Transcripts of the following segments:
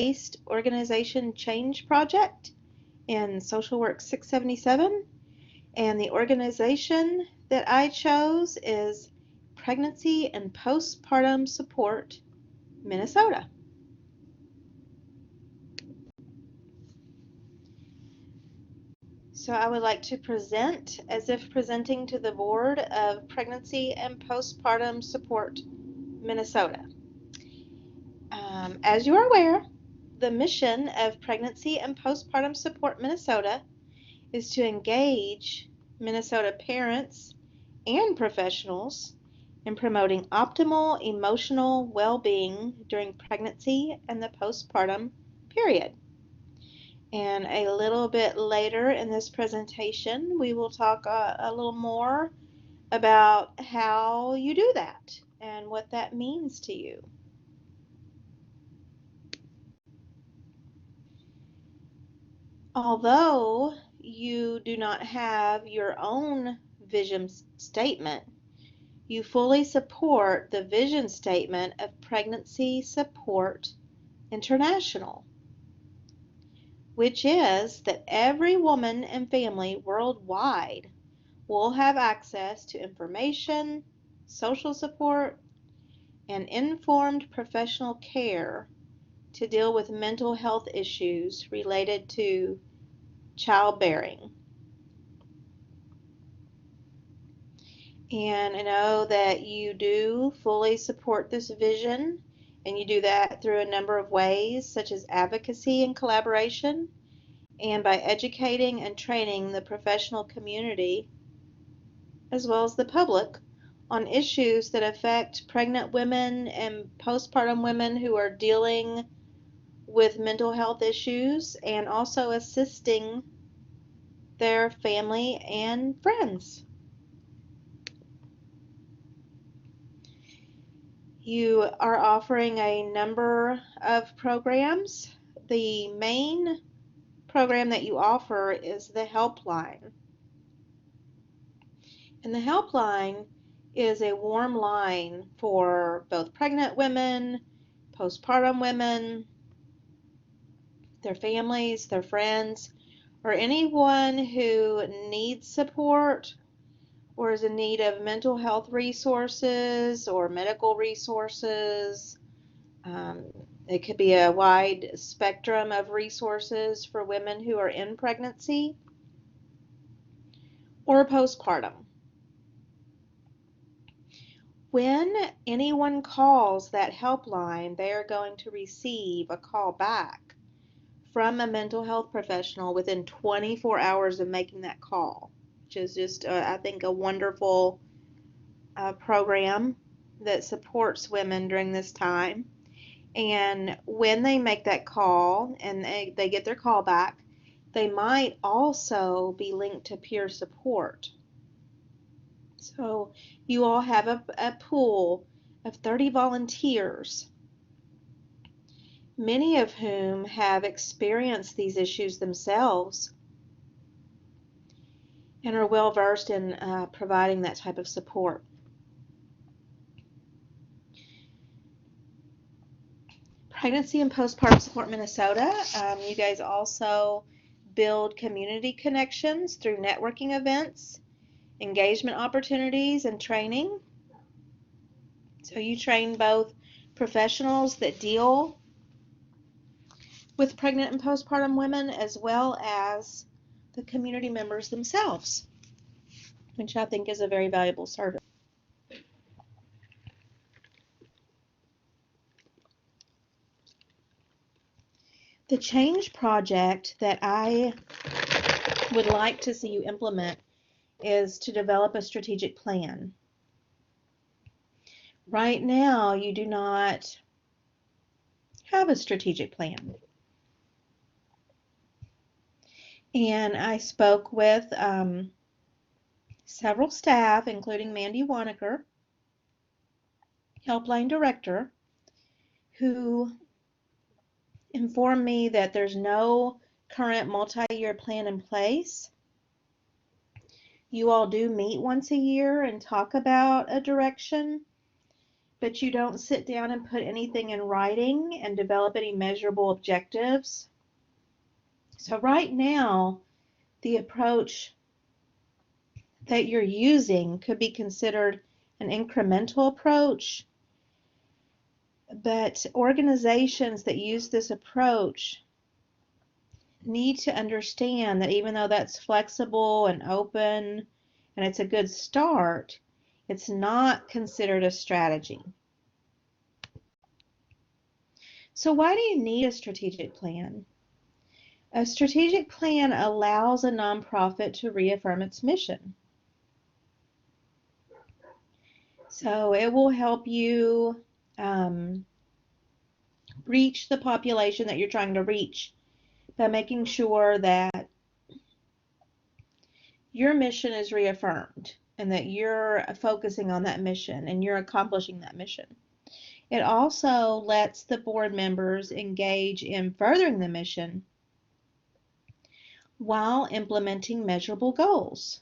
based organization change project in Social Work 677, and the organization that I chose is Pregnancy and Postpartum Support Minnesota. So I would like to present as if presenting to the board of Pregnancy and Postpartum Support Minnesota. As you are aware, the mission of Pregnancy and Postpartum Support Minnesota is to engage Minnesota parents and professionals in promoting optimal emotional well-being during pregnancy and the postpartum period. And a little bit later in this presentation, we will talk a little more about how you do that and what that means to you. Although you do not have your own vision statement, you fully support the vision statement of Pregnancy Support International, which is that every woman and family worldwide will have access to information, social support, and informed professional care to deal with mental health issues related to childbearing. And I know that you do fully support this vision, and you do that through a number of ways, such as advocacy and collaboration, and by educating and training the professional community, as well as the public, on issues that affect pregnant women and postpartum women who are dealing with mental health issues, and also assisting their family and friends. You are offering a number of programs. The main program that you offer is the helpline. And the helpline is a warm line for both pregnant women, postpartum women, their families, their friends, or anyone who needs support or is in need of mental health resources or medical resources. It could be a wide spectrum of resources for women who are in pregnancy or postpartum. When anyone calls that helpline, they are going to receive a call back from a mental health professional within 24 hours of making that call, which is just, I think, a wonderful program that supports women during this time. And when they make that call and they get their call back, they might also be linked to peer support. So you all have a pool of 30 volunteers, many of whom have experienced these issues themselves and are well versed in providing that type of support. Pregnancy and Postpartum Support Minnesota, you guys also build community connections through networking events, engagement opportunities, and training. So you train both professionals that deal with pregnant and postpartum women as well as the community members themselves, which I think is a very valuable service. The change project that I would like to see you implement is to develop a strategic plan. Right now, you do not have a strategic plan. And I spoke with several staff, including Mandy Wanaker, Helpline Director, who informed me that there's no current multi-year plan in place. You all do meet once a year and talk about a direction, but you don't sit down and put anything in writing and develop any measurable objectives. So right now, the approach that you're using could be considered an incremental approach, but organizations that use this approach need to understand that even though that's flexible and open and it's a good start, it's not considered a strategy. So why do you need a strategic plan? A strategic plan allows a nonprofit to reaffirm its mission. So it will help you reach the population that you're trying to reach by making sure that your mission is reaffirmed and that you're focusing on that mission and you're accomplishing that mission. It also lets the board members engage in furthering the mission while implementing measurable goals.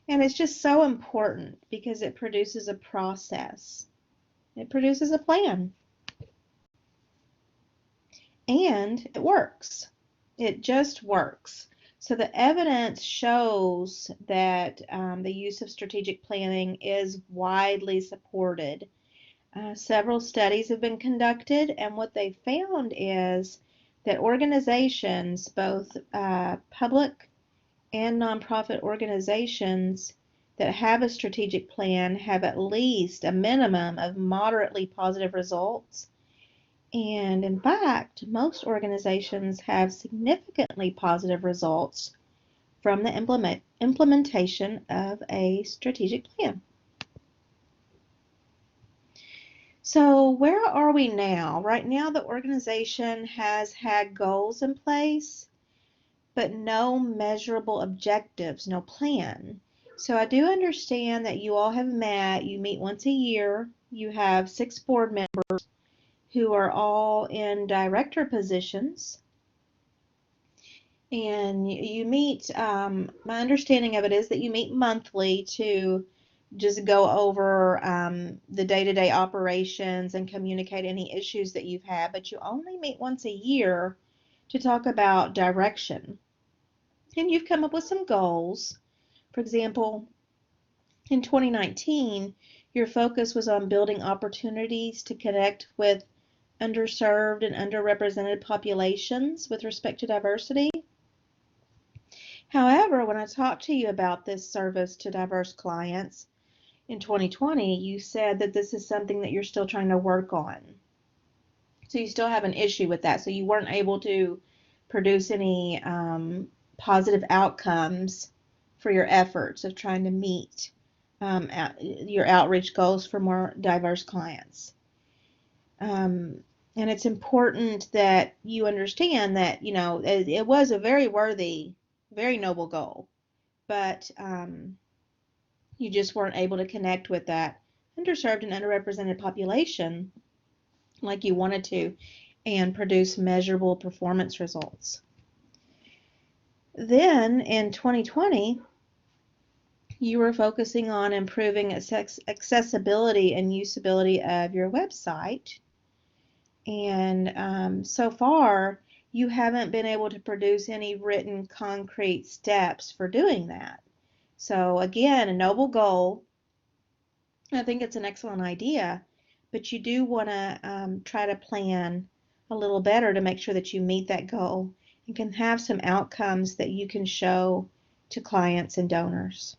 And it's just so important because it produces a process. It produces a plan. And it works. It just works. So the evidence shows that the use of strategic planning is widely supported. Several studies have been conducted, and what they found is that organizations, both public and nonprofit organizations that have a strategic plan, have at least a minimum of moderately positive results. And in fact, most organizations have significantly positive results from the implementation of a strategic plan. So where are we now? Right now, the organization has had goals in place, but no measurable objectives, no plan. So I do understand that you all have met. You meet once a year. You have 6 board members who are all in director positions. And you meet, my understanding of it is that you meet monthly to just go over the day-to-day operations and communicate any issues that you've had, but you only meet once a year to talk about direction. And you've come up with some goals. For example, in 2019, your focus was on building opportunities to connect with underserved and underrepresented populations with respect to diversity. However, when I talked to you about this service to diverse clients in 2020, you said that this is something that you're still trying to work on. So you still have an issue with that. So you weren't able to produce any positive outcomes for your efforts of trying to meet your outreach goals for more diverse clients. And it's important that you understand that, you know, it was a very worthy, very noble goal, but you just weren't able to connect with that underserved and underrepresented population like you wanted to and produce measurable performance results. Then in 2020, you were focusing on improving accessibility and usability of your website. And so far, you haven't been able to produce any written concrete steps for doing that. So again, a noble goal. I think it's an excellent idea, but you do want to try to plan a little better to make sure that you meet that goal and can have some outcomes that you can show to clients and donors.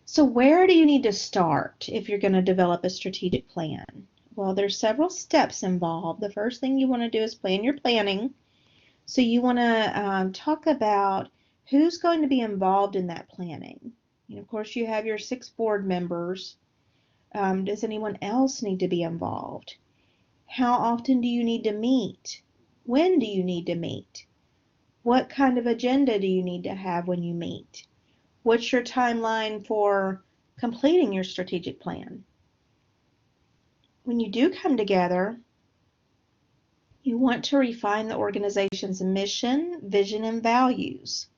So where do you need to start if you're going to develop a strategic plan? Well, there's several steps involved. The first thing you want to do is plan your planning. So you want to talk about who's going to be involved in that planning. And of course, you have your 6 board members. Does anyone else need to be involved? How often do you need to meet? When do you need to meet? What kind of agenda do you need to have when you meet? What's your timeline for completing your strategic plan? When you do come together, you want to refine the organization's mission, vision, and values.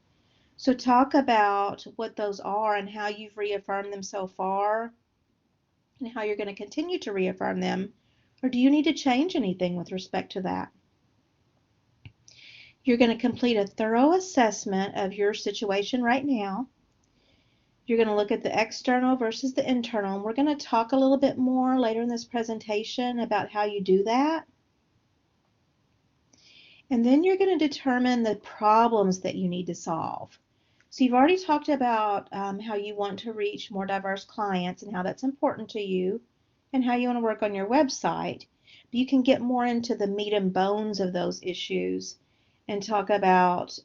So talk about what those are and how you've reaffirmed them so far and how you're going to continue to reaffirm them. Or do you need to change anything with respect to that? You're going to complete a thorough assessment of your situation right now. You're going to look at the external versus the internal. And we're going to talk a little bit more later in this presentation about how you do that. And then you're going to determine the problems that you need to solve. So you've already talked about how you want to reach more diverse clients and how that's important to you and how you want to work on your website. But you can get more into the meat and bones of those issues and talk about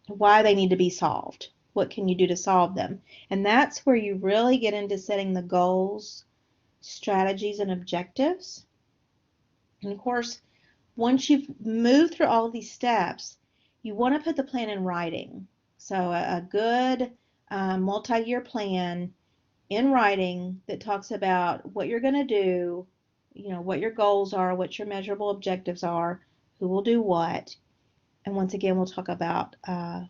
why they need to be solved. What can you do to solve them? And that's where you really get into setting the goals, strategies, and objectives. And of course, once you've moved through all of these steps, you want to put the plan in writing. So a good multi-year plan in writing that talks about what you're going to do, what your goals are, what your measurable objectives are, who will do what. And once again, we'll talk about a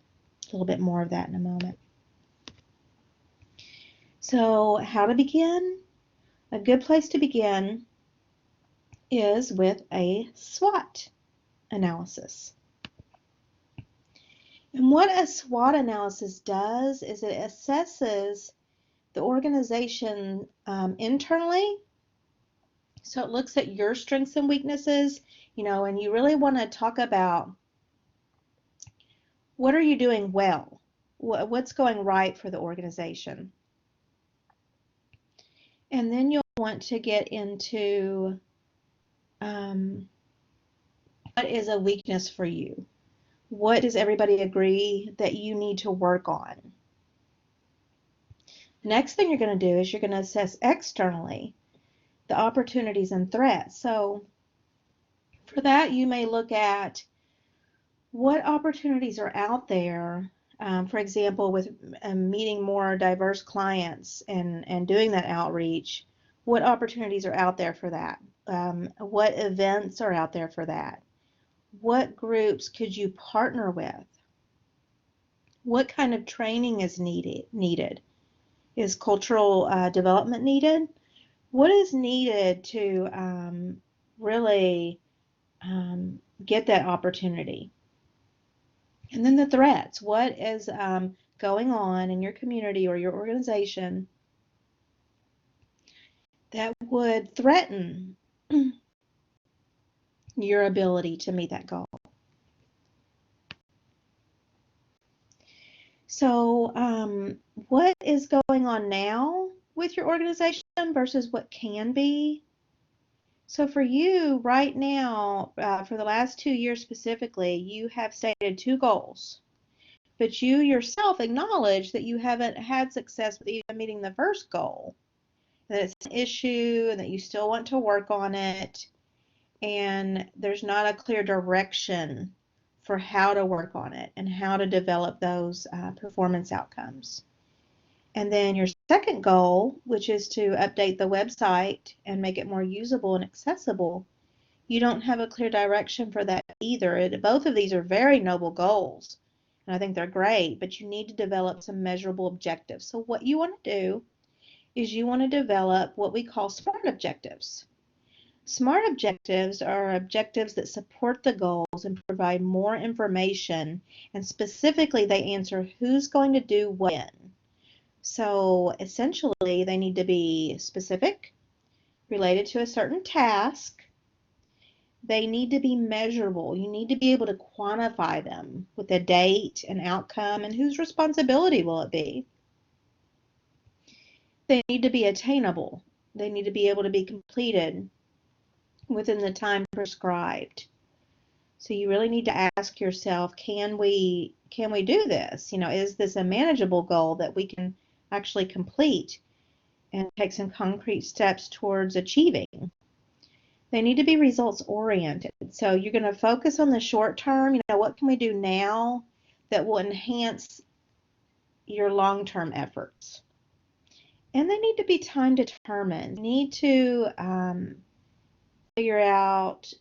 little bit more of that in a moment. So how to begin? A good place to begin is with a SWOT analysis. And what a SWOT analysis does is it assesses the organization internally. So it looks at your strengths and weaknesses, and you really want to talk about what are you doing well? What's going right for the organization? And then you'll want to get into what is a weakness for you? What does everybody agree that you need to work on? The next thing you're going to do is you're going to assess externally the opportunities and threats. So for that, you may look at what opportunities are out there. For example, with meeting more diverse clients and doing that outreach, what opportunities are out there for that? What events are out there for that? What groups could you partner with? What kind of training is needed? Is cultural development needed? What is needed to really get that opportunity? And then the threats. What is going on in your community or your organization that would threaten your ability to meet that goal? So what is going on now with your organization versus what can be? So for you right now, for the last 2 years specifically, you have stated 2 goals, but you yourself acknowledge that you haven't had success with even meeting the first goal, that it's an issue and that you still want to work on it, and there's not a clear direction for how to work on it and how to develop those performance outcomes. And then your second goal, which is to update the website and make it more usable and accessible, you don't have a clear direction for that either. Both of these are very noble goals, and I think they're great, but you need to develop some measurable objectives. So what you want to do is you want to develop what we call SMART objectives. SMART objectives are objectives that support the goals and provide more information, and specifically they answer who's going to do what when. So essentially they need to be specific, related to a certain task. They need to be measurable. You need to be able to quantify them with a date, an outcome, and whose responsibility will it be. They need to be attainable. They need to be able to be completed within the time prescribed. So you really need to ask yourself, can we do this? Is this a manageable goal that we can actually complete and take some concrete steps towards achieving? They need to be results oriented. So you're going to focus on the short term. What can we do now that will enhance your long-term efforts? And they need to be time determined. You need to figure out